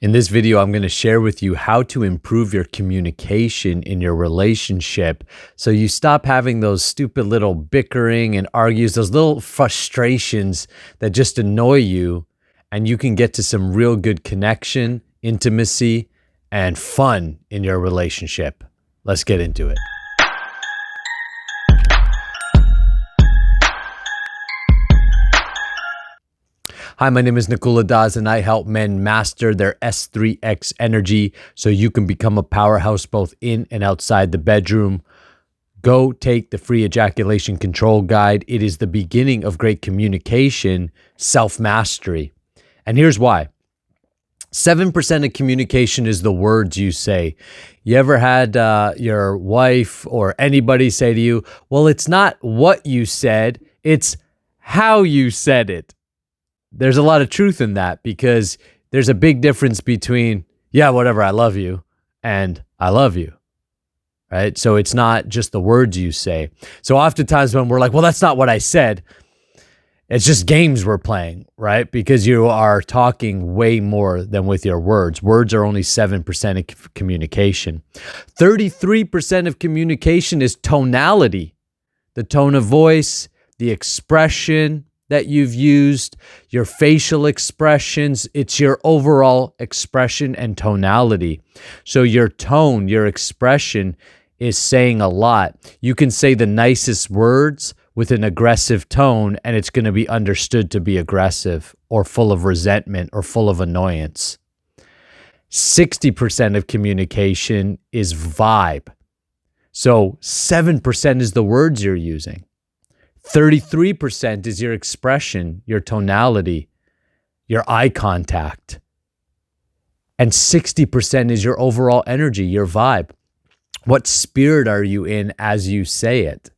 In this video, I'm going to share with you how to improve your communication in your relationship so you stop having those stupid little bickering and argues, those little frustrations that just annoy you, and you can get to some real good connection, intimacy, and fun in your relationship. Let's get into it. Hi, my name is Nakula, and I help men master their S3X energy so you can become a powerhouse both in and outside the bedroom. Go take the free ejaculation control guide. It is the beginning of great communication, self-mastery. And here's why. 7% of communication is the words you say. You ever had your wife or anybody say to you, well, it's not what you said, it's how you said it. There's a lot of truth in that because there's a big difference between, yeah, whatever, I love you, and I love you, right? So it's not just the words you say. So oftentimes when we're like, well, that's not what I said, it's just games we're playing, right? Because you are talking way more than with your words. Words are only 7% of communication. 33% of communication is tonality, the tone of voice, the expression that you've used, your facial expressions. It's your overall expression and tonality. So your tone, your expression is saying a lot. You can say the nicest words with an aggressive tone, and it's going to be understood to be aggressive or full of resentment or full of annoyance. 60% of communication is vibe. So 7% is the words you're using. 33% is your expression, your tonality, your eye contact. And 60% is your overall energy, your vibe. What spirit are you in as you say it?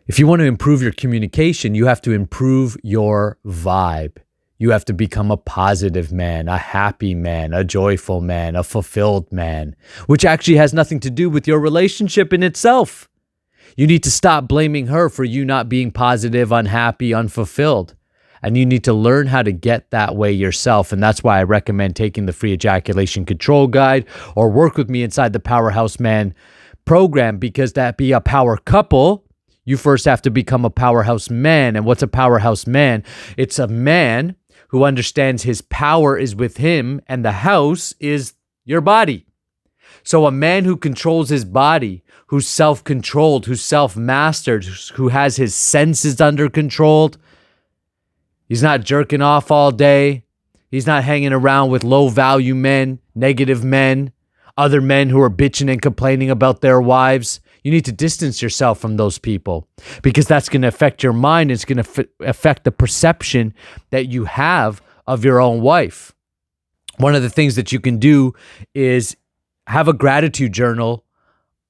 If you want to improve your communication, you have to improve your vibe. You have to become a positive man, a happy man, a joyful man, a fulfilled man, which actually has nothing to do with your relationship in itself. You need to stop blaming her for you not being positive, unhappy, unfulfilled. And you need to learn how to get that way yourself. And that's why I recommend taking the free ejaculation control guide or work with me inside the Powerhouse Man program, because that be a power couple, you first have to become a powerhouse man. And what's a powerhouse man? It's a man who understands his power is with him and the house is your body. So a man who controls his body, who's self-controlled, who's self-mastered, who has his senses under control. He's not jerking off all day. He's not hanging around with low-value men, negative men, other men who are bitching and complaining about their wives. You need to distance yourself from those people because that's going to affect your mind. It's going to affect the perception that you have of your own wife. One of the things that you can do is have a gratitude journal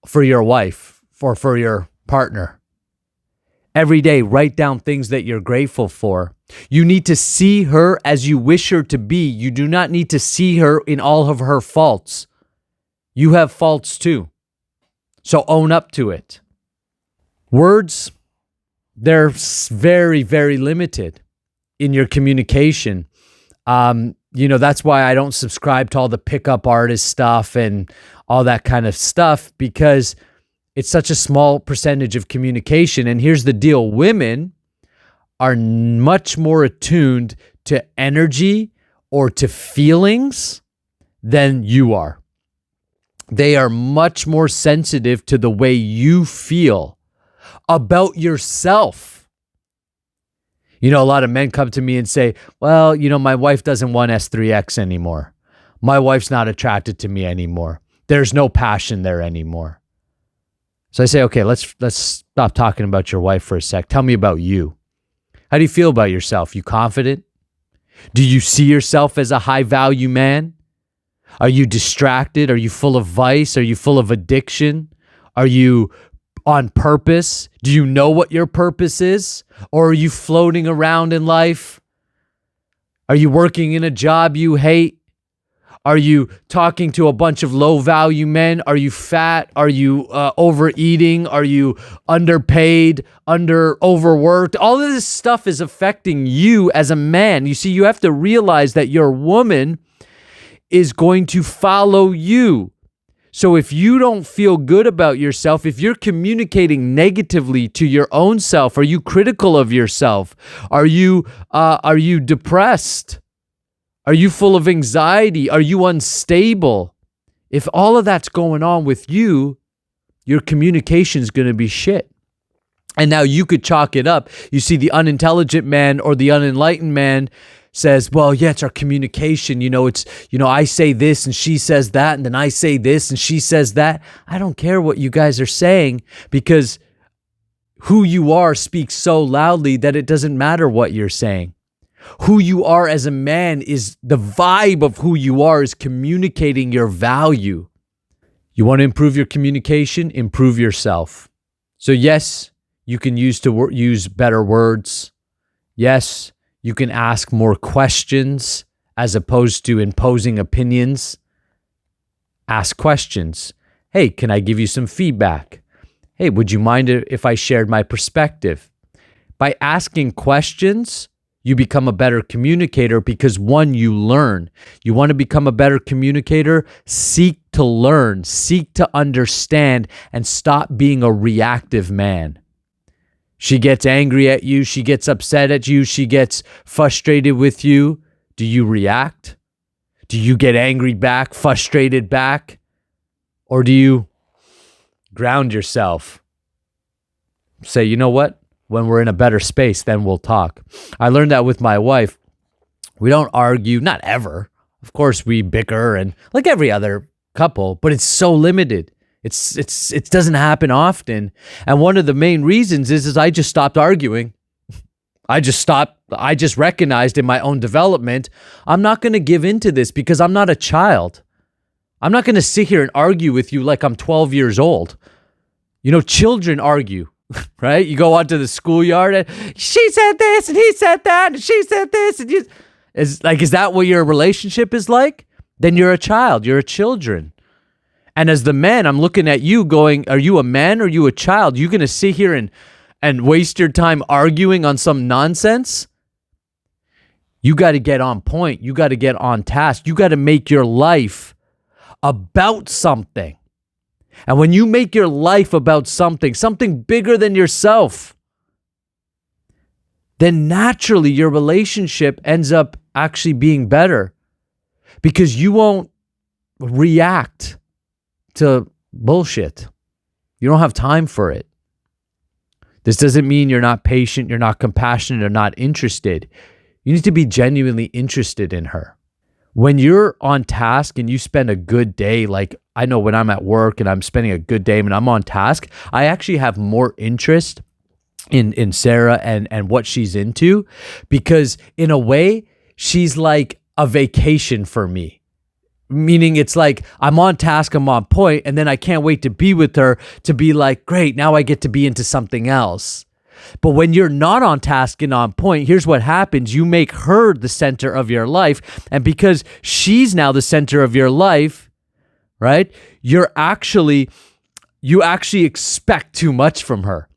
for your wife or for your partner. Every day, write down things that you're grateful for. You need to see her as you wish her to be. You do not need to see her in all of her faults. You have faults too. So own up to it. Words, they're very, very limited in your communication. That's why I don't subscribe to all the pickup artist stuff and all that kind of stuff, because it's such a small percentage of communication. And here's the deal. Women are much more attuned to energy or to feelings than you are. They are much more sensitive to the way you feel about yourself. A lot of men come to me and say, well, my wife doesn't want S3X anymore. My wife's not attracted to me anymore. There's no passion there anymore. So I say, okay, let's stop talking about your wife for a sec. Tell me about you. How do you feel about yourself? You confident? Do you see yourself as a high value man? Are you distracted? Are you full of vice? Are you full of addiction? Are you on purpose? Do you know what your purpose is? Or are you floating around in life? Are you working in a job you hate? Are you talking to a bunch of low-value men? Are you fat? Are you overeating? Are you underpaid, overworked? All of this stuff is affecting you as a man. You see, you have to realize that your woman is going to follow you. So if you don't feel good about yourself, if you're communicating negatively to your own self, are you critical of yourself? Are you depressed? Are you full of anxiety? Are you unstable? If all of that's going on with you, your communication is going to be shit. And now you could chalk it up. You see, the unintelligent man or the unenlightened man says, well, yeah, it's our communication. It's, I say this and she says that, and then I say this and she says that. I don't care what you guys are saying, because who you are speaks so loudly that it doesn't matter what you're saying. Who you are as a man is the vibe of who you are is communicating your value. You want to improve your communication? Improve yourself. So yes, you can use better words. Yes, you can ask more questions as opposed to imposing opinions. Ask questions. Hey, can I give you some feedback? Hey, would you mind if I shared my perspective? By asking questions, you become a better communicator because, one, you learn. You want to become a better communicator? Seek to learn, seek to understand, and stop being a reactive man. She gets angry at you. She gets upset at you. She gets frustrated with you. Do you react? Do you get angry back, frustrated back? Or do you ground yourself? Say, you know what? When we're in a better space, then we'll talk. I learned that with my wife. We don't argue, not ever. Of course, we bicker and like every other couple, but it's so limited. It doesn't happen often. And one of the main reasons is I just stopped arguing. I just recognized in my own development, I'm not going to give into this because I'm not a child. I'm not going to sit here and argue with you like I'm 12 years old. Children argue, right? You go onto the schoolyard and she said this and he said that and she said this. And is that what your relationship is like? Then you're a child. You're a children. And as the man, I'm looking at you going, are you a man or are you a child? You going to sit here and waste your time arguing on some nonsense? You got to get on point. You got to get on task. You got to make your life about something. And when you make your life about something bigger than yourself, then naturally your relationship ends up actually being better because you won't react to bullshit. You don't have time for it. This doesn't mean you're not patient, you're not compassionate, or not interested. You need to be genuinely interested in her. When you're on task and you spend a good day, like I know when I'm at work and I'm spending a good day and I'm on task, I actually have more interest in Sarah and what she's into, because in a way, she's like a vacation for me. Meaning it's like I'm on task, I'm on point, and then I can't wait to be with her to be like, great, now I get to be into something else. But when you're not on task and on point, here's what happens. You make her the center of your life. And because she's now the center of your life, right? You actually expect too much from her.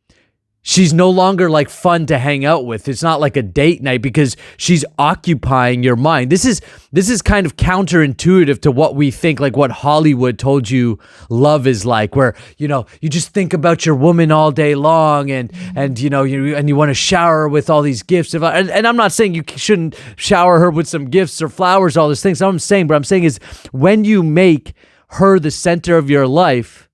She's no longer like fun to hang out with. It's not like a date night because she's occupying your mind. This is kind of counterintuitive to what we think, like what Hollywood told you love is like, where, you just think about your woman all day long and you want to shower her with all these gifts. And I'm not saying you shouldn't shower her with some gifts or flowers, all those things. What I'm saying is when you make her the center of your life,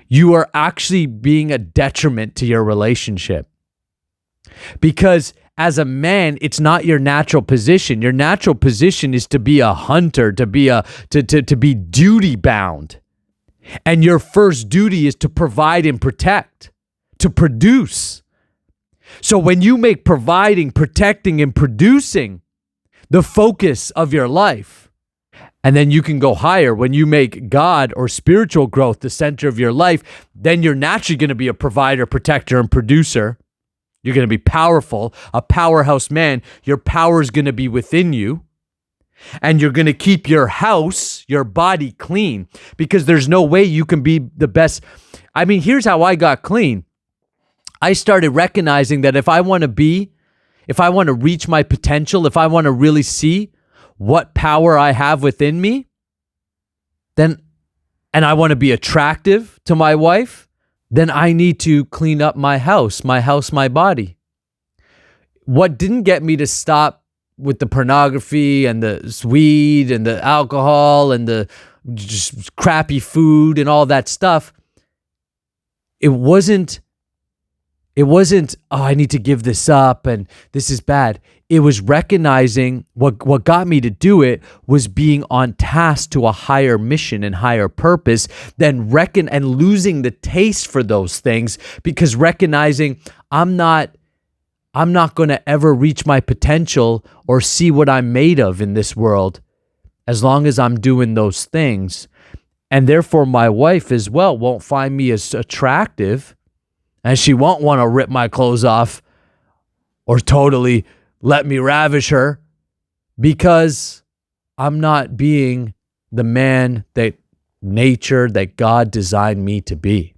you are actually being a detriment to your relationship. Because as a man, it's not your natural position. Your natural position is to be a hunter, to be duty bound. And your first duty is to provide and protect, to produce. So when you make providing, protecting, and producing the focus of your life, and then you can go higher. When you make God or spiritual growth the center of your life, then you're naturally going to be a provider, protector, and producer. You're going to be powerful, a powerhouse man. Your power is going to be within you. And you're going to keep your house, your body clean, because there's no way you can be the best. I mean, here's how I got clean. I started recognizing that if I want to reach my potential, if I want to really see what power I have within me, then, and I want to be attractive to my wife, then I need to clean up my house, my body. What didn't get me to stop with the pornography and the weed and the alcohol and the just crappy food and all that stuff, it wasn't, oh, I need to give this up and this is bad. It was recognizing what got me to do it was being on task to a higher mission and higher purpose, then and losing the taste for those things, because recognizing I'm not going to ever reach my potential or see what I'm made of in this world as long as I'm doing those things. And therefore my wife as well won't find me as attractive, and she won't want to rip my clothes off or totally let me ravish her, because I'm not being the man that nature, that God designed me to be.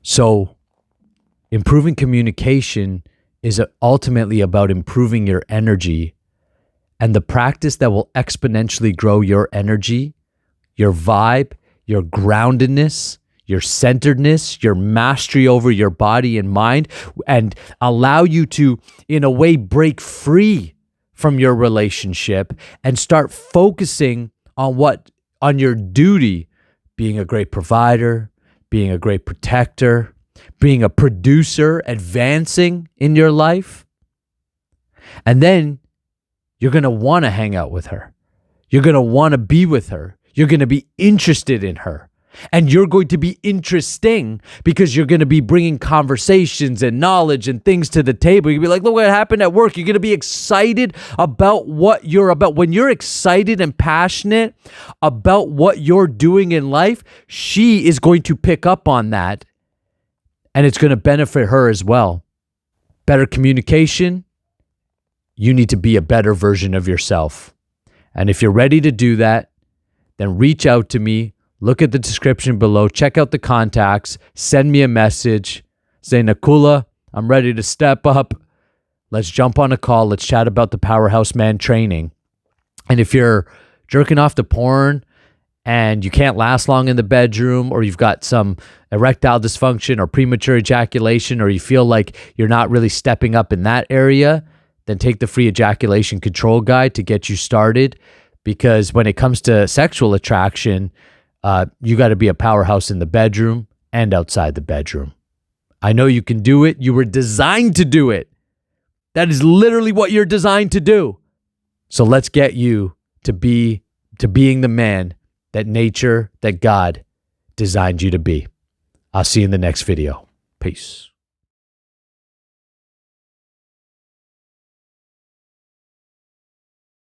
So improving communication is ultimately about improving your energy, and the practice that will exponentially grow your energy, your vibe, your groundedness, your centeredness, your mastery over your body and mind, and allow you to, in a way, break free from your relationship and start focusing on your duty, being a great provider, being a great protector, being a producer, advancing in your life. And then you're going to want to hang out with her. You're going to want to be with her. You're going to be interested in her. And you're going to be interesting because you're going to be bringing conversations and knowledge and things to the table. You'll be like, look what happened at work. You're going to be excited about what you're about. When you're excited and passionate about what you're doing in life, she is going to pick up on that, and it's going to benefit her as well. Better communication. You need to be a better version of yourself. And if you're ready to do that, then reach out to me. Look at the description below. Check out the contacts. Send me a message. Say, Nakula, I'm ready to step up. Let's jump on a call. Let's chat about the Powerhouse Man training. And if you're jerking off to porn and you can't last long in the bedroom, or you've got some erectile dysfunction or premature ejaculation, or you feel like you're not really stepping up in that area, then take the free ejaculation control guide to get you started. Because when it comes to sexual attraction, you got to be a powerhouse in the bedroom and outside the bedroom. I know you can do it. You were designed to do it. That is literally what you're designed to do. So let's get you to being the man that nature, that God designed you to be. I'll see you in the next video. Peace.